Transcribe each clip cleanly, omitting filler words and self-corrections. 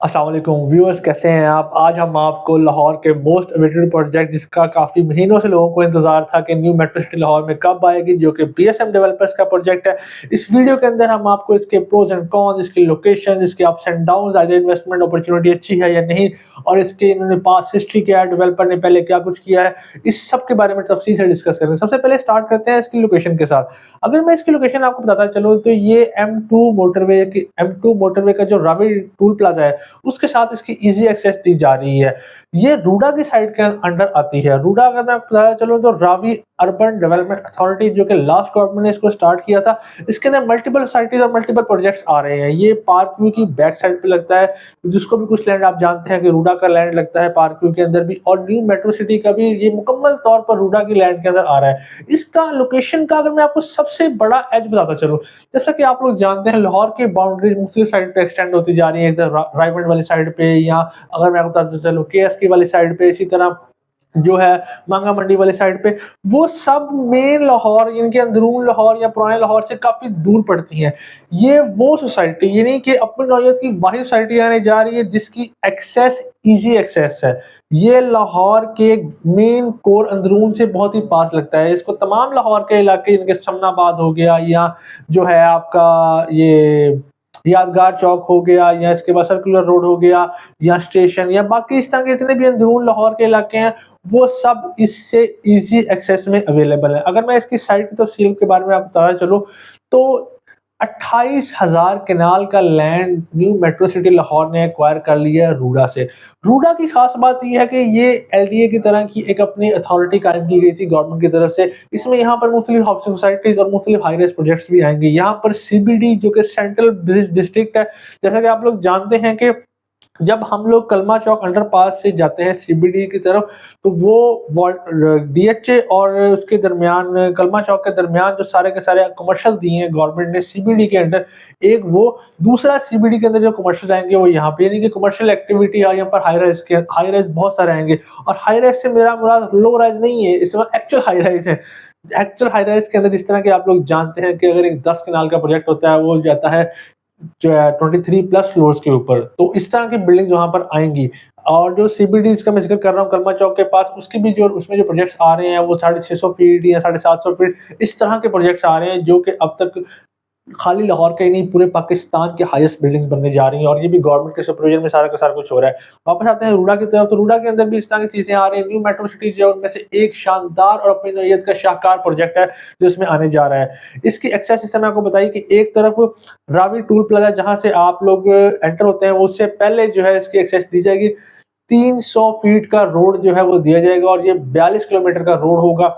अस्सलाम वालेकुम व्यूअर्स, कैसे हैं आप? आज हम आपको लाहौर के मोस्ट अवेटेड प्रोजेक्ट जिसका काफ़ी महीनों से लोगों को इंतज़ार था कि न्यू मेट्रो सिटी लाहौर में कब आएगी, जो कि बीएसएम डेवलपर्स का प्रोजेक्ट है। इस वीडियो के अंदर हम आपको इसके प्रोज एंड कॉन्स, इसकी लोकेशन, इसके ups and downs, either investment opportunity अच्छी है या नहीं, और इसके इन्होंने पास हिस्ट्री क्या है, डेवलपर ने पहले क्या कुछ किया है, इस सब के बारे में तफसील से डिस्कस करेंगे। सबसे पहले स्टार्ट करते हैं इसकी लोकेशन के साथ। अगर मैं इसकी लोकेशन आपको बताता चलूँ तो ये एम टू मोटरवे का जो रावी टूल प्लाजा है, उसके साथ इसकी इजी एक्सेस दी जा रही है। ये रूडा की साइड के अंडर आती है। रूडा अगर मैं आपको बताया चलूँ तो रावी अर्बन डेवलपमेंट अथॉरिटी, जो कि लास्ट गवर्नमेंट ने इसको स्टार्ट किया था, इसके अंदर मल्टीपल सोसाइटीज और मल्टीपल प्रोजेक्ट्स आ रहे हैं। ये पार्क व्यू की बैक साइड पे लगता है, जिसको भी कुछ लैंड आप जानते हैं कि रूडा का लैंड लगता है पार्क व्यू के अंदर भी, और न्यू मेट्रो सिटी का भी ये मुकम्मल तौर पर रूडा की लैंड के अंदर आ रहा है। इसका लोकेशन का अगर मैं आपको सबसे बड़ा एज बताता चलूँ, जैसा कि आप लोग जानते हैं लाहौर की बाउंड्रीज मुख्तलिफ साइड पे एक्सटेंड होती जा रही है, इधर रायगढ़ वाली साइड पे, या अगर मैं आपको बताता चलूँ केएसके वाली साइड पे, इसी तरह जो है मांगा मंडी वाली साइड पे, वो सब मेन लाहौर, इनके अंदरून लाहौर या पुराने लाहौर से काफी दूर पड़ती हैं। ये वो सोसाइटी यानी कि अपनी नौयत की वाहिद सोसाइटी आने जा रही है जिसकी एक्सेस इजी एक्सेस है। ये लाहौर के मेन कोर अंदरून से बहुत ही पास लगता है। इसको तमाम लाहौर के इलाके, इनके समनाबाद हो गया, या जो है आपका ये यादगार चौक हो गया, या इसके बाद सर्कुलर रोड हो गया, या स्टेशन, या बाकी इस तरह के जितने भी अंदरून लाहौर के इलाके हैं, वो सब इससे इजी एक्सेस में अवेलेबल है। अगर मैं इसकी साइट की तफसील के बारे में आपको बताया चलूँ तो 28,000 कनाल का land new metro city Lahore ने एक्वायर कर लिया है रूडा से। रूडा की खास बात यह है कि ये एलडीए की तरह की एक अपनी अथॉरिटी कायम की गई थी गवर्नमेंट की तरफ से। इसमें यहाँ पर मुख्तलिफ हाउसिंग सोसाइटीज और मुख्तलिफ हाई राइज प्रोजेक्ट्स भी आएंगे। यहाँ पर सीबीडी, जो कि सेंट्रल बिजनेस डिस्ट्रिक्ट है, जैसा कि आप लोग जानते हैं कि जब हम लोग कलमा चौक अंडरपास से जाते हैं सीबीडी की तरफ, तो वो डीएचए और उसके दरमियान, कलमा चौक के दरमियान, जो सारे के सारे कमर्शियल दिए हैं गवर्नमेंट ने सीबीडी के अंडर, एक वो, दूसरा सीबीडी के अंदर जो कमर्शियल आएंगे वो यहाँ पे, यानी कि कमर्शियल एक्टिविटी यहाँ पर हाई राइज बहुत सारे आएंगे। और हाई राइज से मेरा मुराद लो राइज नहीं है, इसमें एक्चुअल हाई राइज है। एक्चुअल हाई राइज के अंदर जिस तरह के आप लोग जानते हैं कि अगर एक 10 कनाल का प्रोजेक्ट होता है, वो जाता है जो है 23 प्लस फ्लोर्स के ऊपर, तो इस तरह की बिल्डिंग वहां पर आएंगी। और जो सीबीडी का मैं जिक्र कर रहा हूँ कलमा चौक के पास, उसकी भी जो उसमें जो प्रोजेक्ट्स आ रहे हैं वो 650 फीट या 750 फीट इस तरह के प्रोजेक्ट्स आ रहे हैं, जो कि अब तक खाली लाहौर के ही नहीं पूरे पाकिस्तान की हाईएस्ट बिल्डिंग्स बनने जा रही हैं, और ये भी गवर्नमेंट के सुपरविजन में सारा का सारा कुछ हो रहा है। वापस आते हैं रूडा की तरफ, तो रूडा के अंदर भी इस तरह की चीजें आ रही हैं। न्यू मेट्रो सिटी जो है उनमें से एक शानदार और अपनी नौयत का शाहकार प्रोजेक्ट है जो इसमें आने जा रहा है। इसकी एक्सेस सिस्टम आपको बताइए कि एक तरफ रावी टूल प्लाजा जहां से आप लोग एंटर होते हैं, वो उससे पहले जो है इसकी एक्सेस दी जाएगी। 300 फीट का रोड जो है वो दिया जाएगा, और ये 42 किलोमीटर का रोड होगा,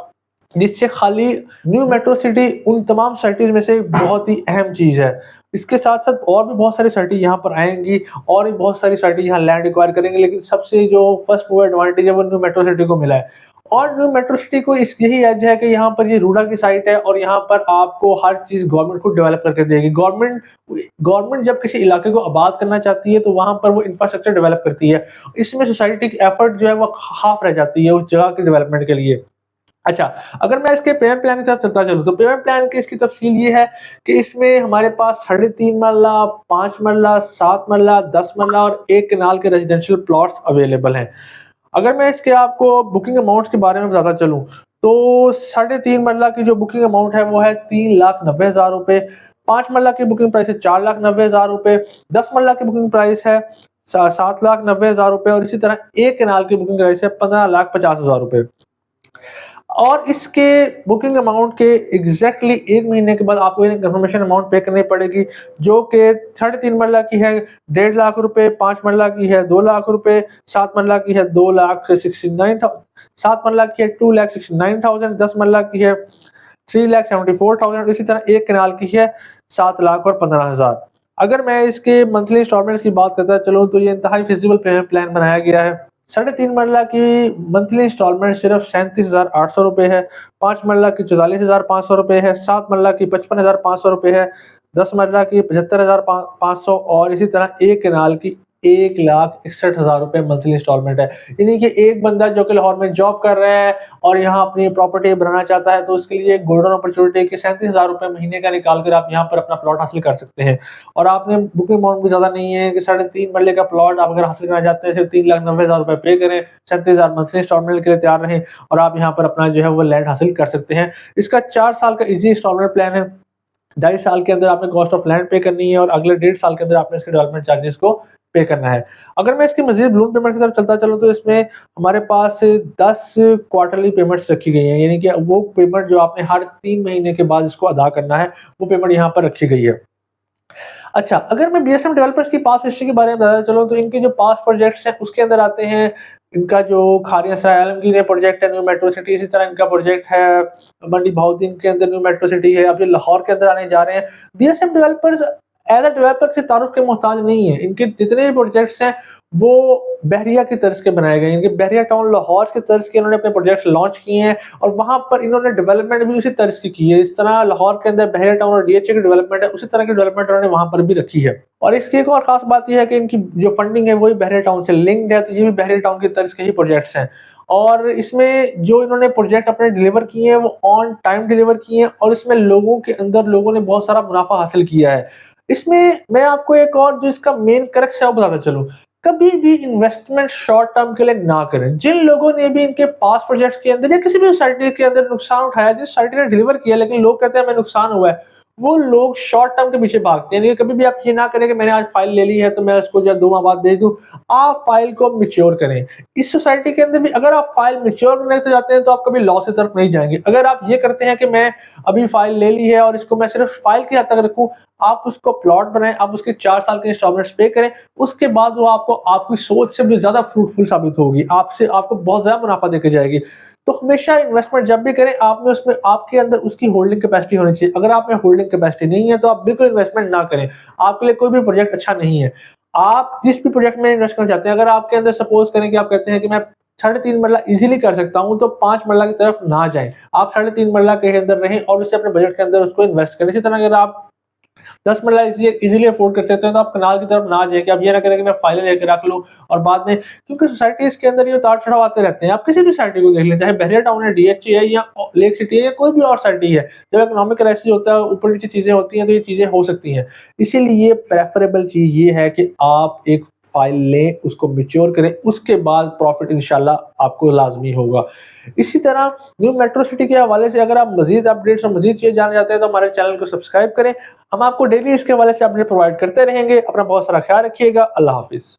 जिससे खाली न्यू मेट्रो सिटी उन तमाम सिटीज में से एक बहुत ही अहम चीज है। इसके साथ साथ और भी बहुत सारी सिटी यहाँ पर आएंगी, और भी बहुत सारी सिटी यहाँ लैंड एक्वायर करेंगे, लेकिन सबसे जो फर्स्ट मूवर एडवांटेज है वो न्यू मेट्रो सिटी को मिला है। और न्यू मेट्रो सिटी को इस यही एज है कि यहाँ पर ये रूडा की साइट है, और यहाँ पर आपको हर चीज गवर्नमेंट को डेवलप करके देगी। गवर्नमेंट जब किसी इलाके को आबाद करना चाहती है तो वहां पर वो इंफ्रास्ट्रक्चर डेवलप करती है। इसमें सोसाइटी की एफर्ट जो है वो हाफ रह जाती है उस जगह के डेवलपमेंट के लिए। अच्छा, अगर मैं इसके पेमेंट प्लान की तरफ चलता चलूँ, तो पेमेंट प्लान की इसकी तफसील ये है कि इसमें हमारे पास 3.5 मरला, 5 मरला, 7 मरला, 10 मरला और 1 कनाल के रेजिडेंशियल प्लॉट्स अवेलेबल हैं। अगर मैं इसके आपको बुकिंग अमाउंट्स के बारे में बताता चलूँ, तो 3.5 मरला की जो बुकिंग अमाउंट है वो है 3,90,000 रुपए, 5 मरला की बुकिंग प्राइस है 4,90,000 रुपए, 10 मरला की बुकिंग प्राइस है 7,90,000 रुपए, और इसी तरह 1 कनाल की बुकिंग प्राइस है 15,50,000 रुपए। और इसके बुकिंग अमाउंट के एग्जैक्टली 1 महीने के बाद आपको कंफर्मेशन अमाउंट पे करनी पड़ेगी, जो कि 3.5 मरला की है 1.5 लाख रुपए, 5 मरला की है 2 लाख रुपए, 7 मरला की है 2,69,000, 7 मरला की है 2,69,000, 10 मरला की है 3,74,000, इसी तरह 1 कनाल की है 7,15,000। अगर मैं इसके मंथली इंस्टॉलमेंट्स की बात करता चलूँ, तो ये इंतहाई फिजिबल पेमेंट प्लान बनाया गया है। 3.5 मरला की मंथली इंस्टॉलमेंट सिर्फ 37,800 रुपए है, 5 मरला की 44,500 रुपए है, 7 मरला की 55,500 रुपए है, 10 मरला की 75,500, और इसी तरह 1 कनाल की 1,61,000 रुपए मंथली इंस्टॉलमेंट है। यानी कि एक बंदा जो कि लाहौर में जॉब कर रहा है और यहाँ अपनी प्रॉपर्टी बनाना चाहता है, तो उसके लिए एक गोल्डन अपॉर्चुनिटी है कि 37,000 रुपए महीने का निकाल कर आप यहाँ पर अपना प्लॉट हासिल कर सकते हैं। और आपने बुकिंग अमाउंट भी ज़्यादा नहीं है कि 3.5 मरले का प्लॉट आप अगर हासिल करना चाहते हैं, सिर्फ 3,90,000 रुपए पे करें, 37,000 मंथली इंस्टॉलमेंट के लिए तैयार रहें और आप यहाँ पर अपना जो है वो लैंड हासिल कर सकते हैं। इसका 4 साल का ईज़ी इंस्टॉलमेंट प्लान है। 2.5 साल के अंदर आपने कॉस्ट ऑफ लैंड पे करनी है और अगले 1.5 साल के अंदर आपने इसके डेवलपमेंट चार्जेस को पे करना है। अगर मैं इसकी मज़ीद बलून पेमेंट की तरफ चलता चलूँ, तो इसमें हमारे पास 10 क्वार्टरली पेमेंट्स रखी गई हैं, यानी कि वो पेमेंट जो आपने हर 3 महीने के बाद इसको अदा करना है, वो पेमेंट यहाँ पर रखी गई है। अच्छा, अगर मैं बीएसएम डेवलपर्स की पास्ट हिस्ट्री के बारे में बताना चलूँ, तो इनके जो पास्ट प्रोजेक्ट्स हैं उसके अंदर आते हैं इनका जो खारिया सराय आलमगीर प्रोजेक्ट है, न्यू मेट्रो सिटी, इसी तरह इनका प्रोजेक्ट है मंडी बहाउद्दीन के अंदर न्यू मेट्रो सिटी है। अब ये लाहौर के अंदर आने जा रहे हैं। BSM developers as a developer से तारुफ के मोहताज नहीं है। इनके जितने भी प्रोजेक्ट्स हैं वो बहरिया की तर्ज के बनाए गए हैं। इनके बहरिया टाउन लाहौर के तर्ज के इन्होंने अपने प्रोजेक्ट्स लॉन्च किए हैं और वहां पर इन्होंने डेवलपमेंट भी उसी तर्ज की है। इस तरह लाहौर के अंदर बहरिया टाउन और डीएचए की डेवलपमेंट है, उसी तरह की डेवलपमेंट उन्होंने वहां पर भी रखी है। और इसकी एक और खास बात यह है कि इनकी जो फंडिंग है वही बहरिया टाउन से लिंक्ड है, तो ये भी बहरिया टाउन की तर्ज के ही प्रोजेक्ट्स हैं। और इसमें जो इन्होंने प्रोजेक्ट अपने डिलीवर किए हैं वो ऑन टाइम डिलीवर किए हैं और इसमें लोगों के अंदर लोगों ने बहुत सारा मुनाफा हासिल किया है। इसमें मैं आपको एक और जो इसका मेन क्रक्स है वो बताता चलूं, कभी भी इन्वेस्टमेंट शॉर्ट टर्म के लिए ना करें। जिन लोगों ने भी इनके पास प्रोजेक्ट्स के अंदर या किसी भी सोसाइटी के अंदर नुकसान उठाया, जिस सोसाइटी ने डिलीवर किया लेकिन लोग कहते हैं हमें नुकसान हुआ है, वो लोग शॉर्ट टर्म के पीछे भागते हैं। कभी भी आप ये ना करें कि मैंने आज फाइल ले ली है तो मैं उसको जो 2 माह बाद भेज दूं। आप फाइल को मैच्योर करें। इस सोसाइटी के अंदर भी अगर आप फाइल मैच्योर करने तो जाते हैं तो आप कभी लॉस की तरफ नहीं जाएंगे। अगर आप ये करते हैं कि मैं अभी फाइल ले ली है और इसको मैं सिर्फ फाइल की हद तक रखूं, आप उसको प्लॉट बनाएं, आप उसके 4 साल के इंस्टॉलमेंट्स पे करें, उसके बाद वो आपको आपकी सोच से भी ज्यादा फ्रूटफुल साबित होगी, आपसे आपको बहुत ज्यादा मुनाफा देके जाएगी। तो हमेशा इन्वेस्टमेंट जब भी करें, आप में उसमें आपके अंदर उसकी होल्डिंग कैपेसिटी होनी चाहिए। अगर आप में होल्डिंग कैपेसिटी नहीं है तो आप बिल्कुल इन्वेस्टमेंट ना करें। आपके लिए कोई भी प्रोजेक्ट अच्छा नहीं है। आप जिस भी प्रोजेक्ट में इन्वेस्ट करना चाहते हैं, अगर आपके अंदर सपोज करें कि आप कहते हैं कि मैं 3.5 मरला इजीली कर सकता हूं, तो 5 मरला की तरफ ना जाएं। आप 3.5 मरला के अंदर रहें और उससे अपने बजट के अंदर उसको इन्वेस्ट करें। इसी तरह अगर आप 10 मरला इजीली अफोर्ड कर सकते हैं तो आप कनाल की तरफ ना जाए कि आप ये ना करें कि मैं फाइलें लेकर रख लूं और बाद में, क्योंकि सोसाइटीज के अंदर ये उतार चढ़ाव आते रहते हैं। आप किसी भी सोसाइटी को देख लें, चाहे बहरिया टाउन है, डीएचए है या लेक सिटी है या कोई भी और सोसाइटी है, जब इकोनॉमिक क्राइसिस होता है, ऊपर नीचे चीजें होती हैं, तो ये चीजें हो सकती हैं। इसीलिए प्रेफरेबल चीज ये है कि आप एक फाइल लें, उसको मैच्योर करें, उसके बाद प्रॉफिट इंशाल्लाह आपको लाजमी होगा। इसी तरह न्यू मेट्रो सिटी के हवाले से अगर आप मजीद अपडेट्स और मजीद चीजें जानना चाहते हैं तो हमारे चैनल को सब्सक्राइब करें। हम आपको डेली इसके हवाले से अपडेट प्रोवाइड करते रहेंगे। अपना बहुत सारा ख्याल रखिएगा। अल्लाह हाफिज।